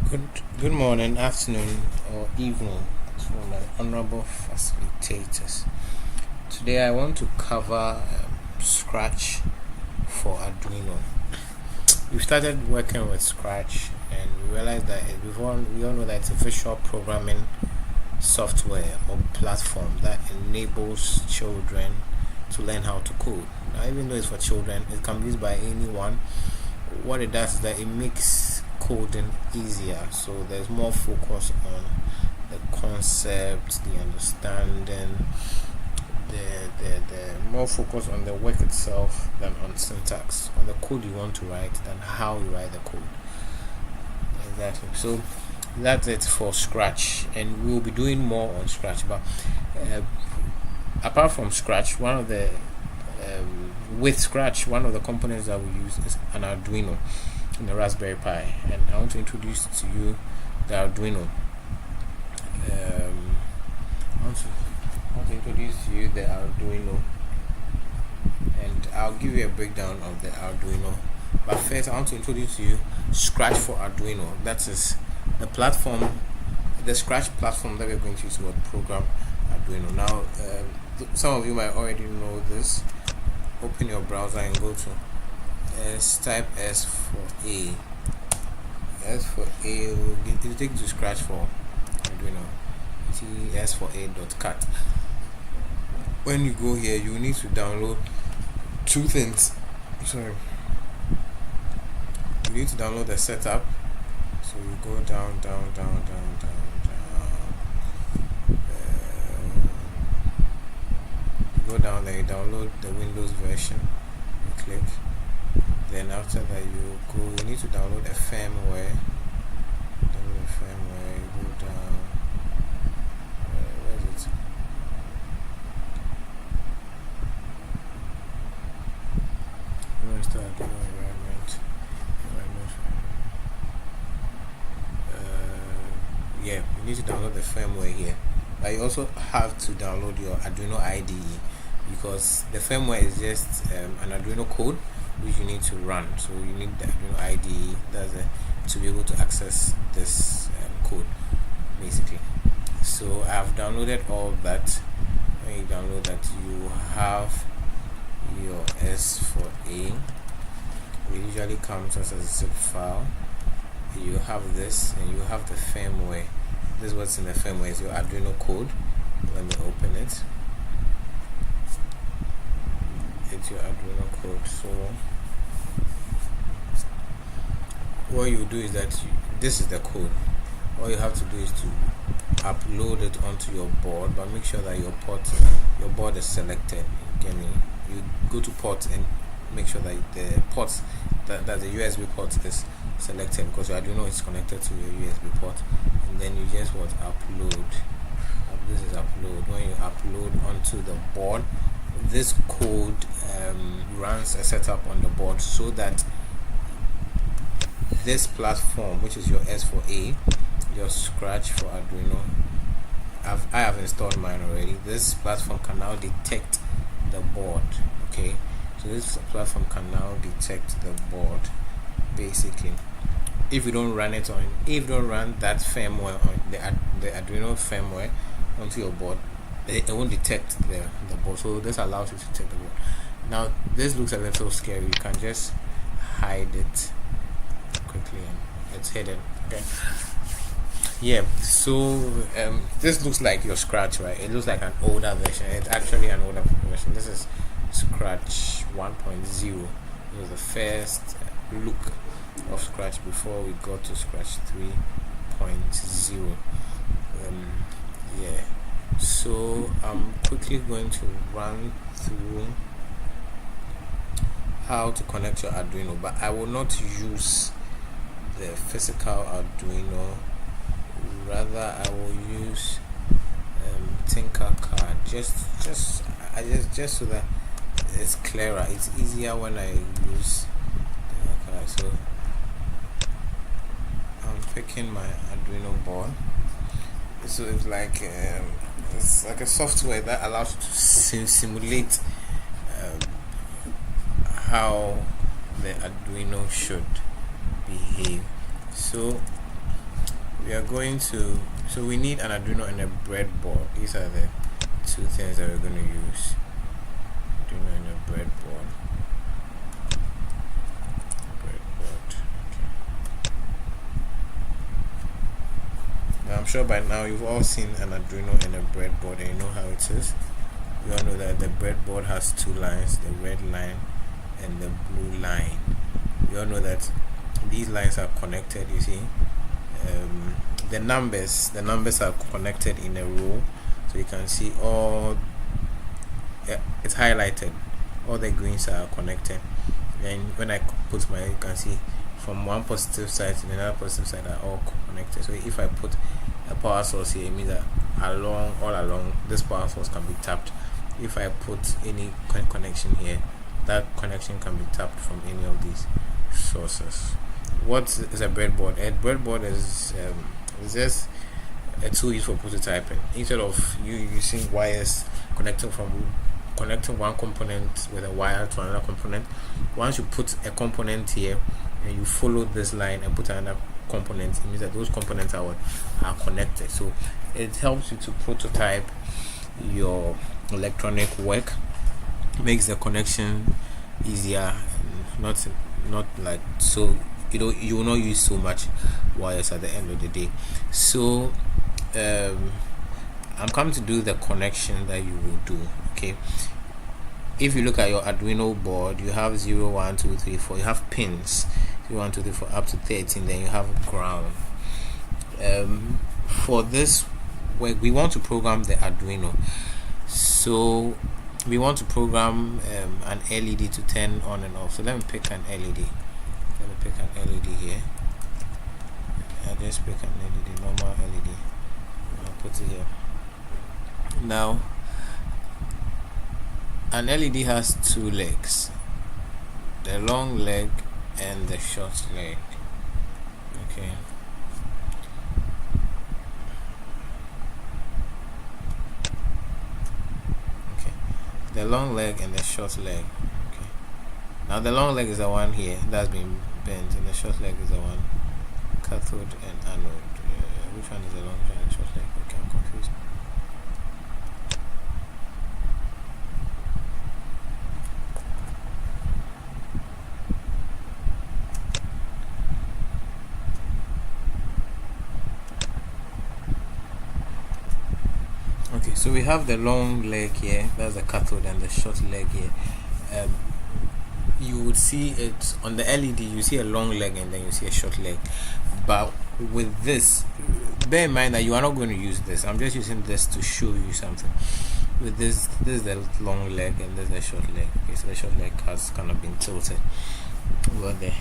Good morning, afternoon, or evening to my honorable facilitators. Today I want to cover Scratch for Arduino. We started working with Scratch and we realized that we all know that it's a visual programming software or platform that enables children to learn how to code. Now, even though it's for children, it can be used by anyone. What it does is that it makes coding easier, so there's more focus on the concept, the understanding, the more focus on the work itself than on syntax, on the code you want to write than how you write the code. Exactly. So that's it for Scratch, and we'll be doing more on Scratch. But apart from Scratch, with Scratch, one of the components that we use is an Arduino in the Raspberry Pi, and I want to introduce to you the Arduino. I want to introduce to you the Arduino, and I'll give you a breakdown of the Arduino. But first, I want to introduce to you Scratch for Arduino. That is the platform, the Scratch platform that we're going to use to program Arduino. Now, some of you might already know this. Open your browser and go to type S for A. S for A will take you to Scratch for Arduino. S for A.cat. When you go here, you need to download two things. Sorry. You need to download the setup. So you go down. You go down there, you download the Windows version. You click. Then after that, you need to download a firmware. Download a firmware. You go down. Where is it? You want to start Arduino environment. Yeah, you need to download the firmware here. But you also have to download your Arduino IDE, because the firmware is just an Arduino code which you need to run. So you need the Arduino IDE to be able to access this code, basically. So I've downloaded all that. When you download that, you have your S for A. It usually comes as a zip file. You have this, and you have the firmware. This is what's in the firmware, is your Arduino code. Let me open it. It's your Arduino code. So what you do is that this is the code. All you have to do is to upload it onto your board, but make sure that your board is selected. You go to port and make sure that the ports that the USB port is selected, because your Arduino is connected to your USB port. And then you just upload. This is upload. When you upload onto the board, this code runs a setup on the board, so that this platform, which is your S for A, your Scratch for Arduino, I have installed mine already. This platform can now detect the board. Okay, so this platform can now detect the board, basically. If you don't run that firmware on the Arduino firmware onto your board, it won't detect the board. So this allows you to detect the board. Now this looks a little scary. You can just hide it quickly, and it's hidden. Okay. Yeah. So this looks like your Scratch, right? It looks like an older version. It's actually an older version. This is Scratch 1.0. This was the first look of Scratch before we got to Scratch 3.0. Yeah. So I'm quickly going to run through how to connect your Arduino, but I will not use the physical Arduino. Rather, I will use Tinkercad, just so that it's clearer. It's easier when I use Tinkercad. So I'm picking my Arduino board. So it's like a software that allows you to simulate how the Arduino should behave. So we are going to, so we need an Arduino and a breadboard. These are the two things that we're going to use. Arduino and a breadboard. I'm sure by now you've all seen an Arduino and a breadboard and you know how it is. You all know that the breadboard has two lines, the red line and the blue line. You all know that these lines are connected, you see. The numbers are connected in a row, so you can see all, it's highlighted, all the greens are connected. And when I put you can see from one positive side to another positive side are all connected. So if I put a power source here, it means that all along this power source can be tapped. If I put any connection here, that connection can be tapped from any of these sources. What is a breadboard? A breadboard is just a tool used for prototyping. Instead of you using wires connecting one component with a wire to another component, once you put a component here and you follow this line and put another component, it means that those components are connected. So it helps you to prototype your electronic work, makes the connection easier, not like, so you will not use so much wires at the end of the day. So I'm coming to do the connection that you will do. Okay, if you look at your Arduino board, you have 0, 1, 2, 3, 4. You have pins 0, 1, 2, 3, 4 up to 13. Then you have ground. For this work, we want to program the Arduino. So we want to program an LED to turn on and off. So let me pick an LED. Let me pick an LED here. I just pick an LED, normal LED. I'll put it here. Now, an LED has two legs, the long leg and the short leg. Okay. The long leg and the short leg. Okay. Now the long leg is the one here that's been bent, and the short leg is the one cathode and anode. Which one is the long leg and the short leg? Okay, I'm confused. Okay, so we have the long leg here, that's the cathode, and the short leg here. You would see it on the LED, you see a long leg and then you see a short leg. But with this, bear in mind that you are not going to use this. I'm just using this to show you something. With this is the long leg and this is the short leg. Okay, so the short leg has kind of been tilted over there.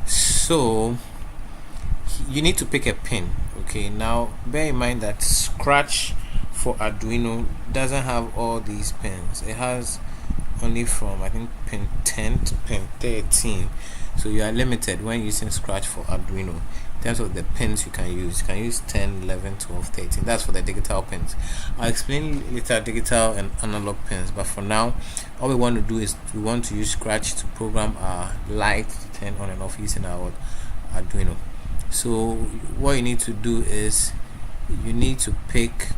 So you need to pick a pin. Okay, now bear in mind that Scratch for Arduino doesn't have all these pins. It has only from, I think, pin 10 to pin 13. So you are limited when using Scratch for Arduino in terms of the pins you can use. You can use 10, 11, 12, 13. That's for the digital pins. I'll explain later digital and analog pins, but for now all we want to do is we want to use Scratch to program our light to turn on and off using our Arduino. So what you need to do is you need to pick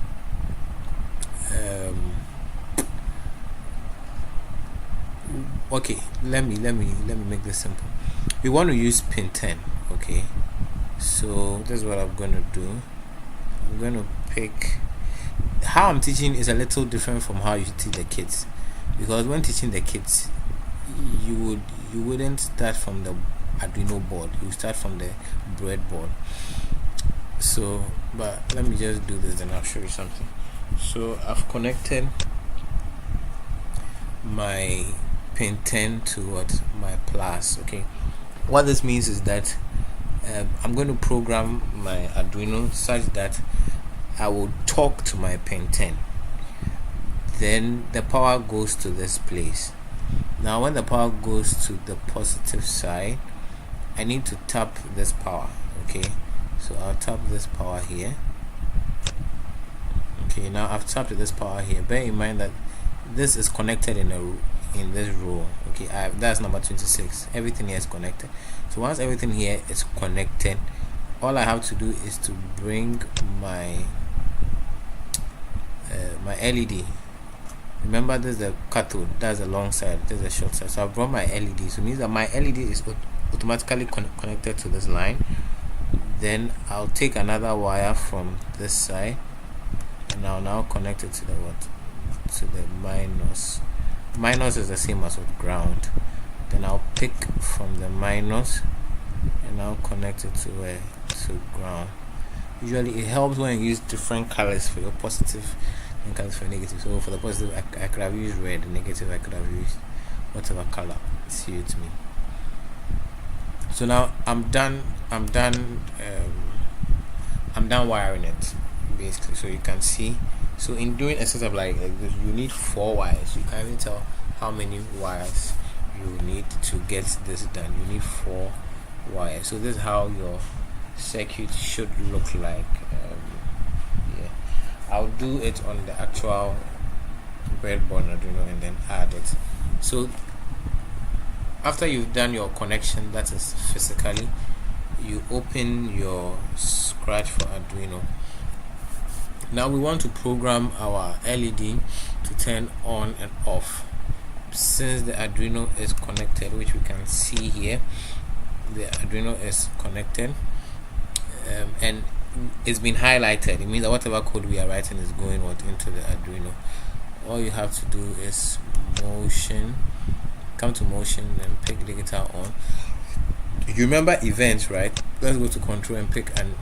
okay, let me make this simple. We want to use pin 10. Okay, so this is what I'm going to do. I'm going to pick, how I'm teaching is a little different from how you teach the kids, because when teaching the kids you wouldn't start from the Arduino board, you start from the breadboard. So but let me just do this and I'll show you something. So I've connected my pin 10 to my plus. Okay, what this means is that I'm going to program my Arduino such that I will talk to my pin 10. Then the power goes to this place. Now when the power goes to the positive side, I need to tap this power. Okay, so I'll tap this power here. Okay, now I've tapped this power here. Bear in mind that this is connected in this row. Okay, that's number 26. Everything here is connected. So once everything here is connected, all I have to do is to bring my my LED. Remember, this is the cathode, that's the long side, this is the short side. So I've brought my LED, so it means that my LED is automatically connected to this line. Then I'll take another wire from this side and I'll now connect it to the what? To the minus. Minus is the same as with ground. Then I'll pick from the minus and I'll connect it to where? To ground. Usually it helps when you use different colors for your positive and colors for negative. So for the positive I could have used red, the negative I could have used whatever color suits me. So now I'm done wiring it basically. So you can see, so in doing a setup like this, you need 4 wires. You can even tell how many wires you need to get this done. You need 4 wires. So this is how your circuit should look like. Yeah, I'll do it on the actual breadboard Arduino and then add it. So after you've done your connection, that is physically, you open your Scratch for Arduino. Now we want to program our LED to turn on and off. Since the Arduino is connected, which we can see here, the Arduino is connected, and it's been highlighted. It means that whatever code we are writing is going into the Arduino. All you have to do is motion, come to motion and pick digital on. You remember events, right? Let's go to control and pick an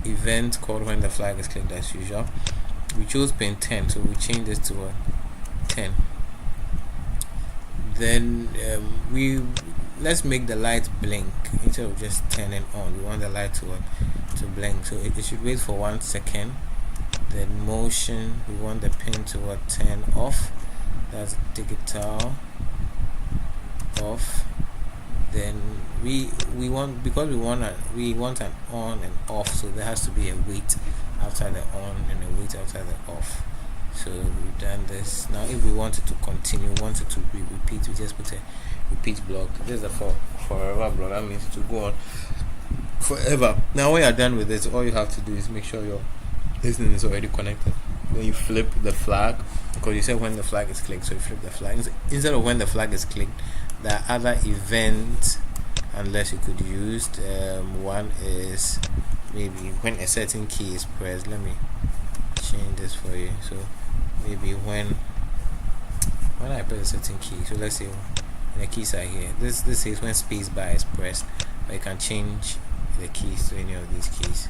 event called when the flag is clicked as usual. We chose pin 10, so we change this to 10. Then let's make the light blink instead of just turning on. We want the light to blink, so it should wait for 1 second. Then motion, we want the pin to turn off. That's digital off. Then we want, because we want an on and off, so there has to be a wait after the on and a wait after the off. So we've done this. Now if we want it to continue, want it to repeat, we just put a repeat block. This is a forever block. That means to go on forever. Now when you're done with this, all you have to do is make sure your this thing is already connected. Then you flip the flag, because you said when the flag is clicked, so you flip the flag instead of when the flag is clicked. The other event, unless you could use one, is maybe when a certain key is pressed. Let me change this for you. So maybe when I press a certain key, so let's say the keys are here, this says when space bar is pressed, but you can change the keys to any of these keys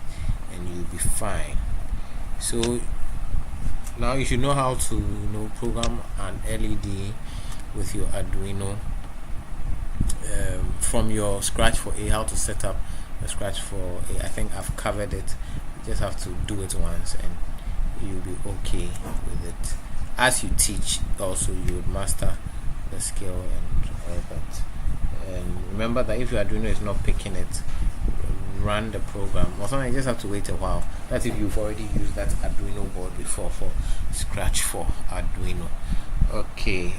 and you'll be fine. So now you should know how to program an LED with your Arduino from your Scratch for A. How to set up the Scratch for A, I think I've covered it. You just have to do it once and you'll be okay with it. As you teach, also you would master the skill and all that. And remember that if your Arduino is not picking it, run the program, or sometimes you just have to wait a while. That's if you've already used that Arduino board before for Scratch for Arduino. Okay,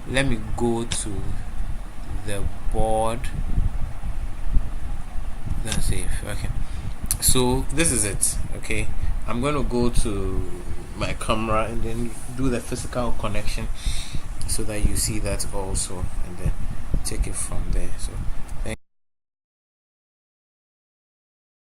let me go to the board. Let's see. Okay, so this is it. Okay, I'm going to go to my camera and then do the physical connection so that you see that also, and then take it from there. So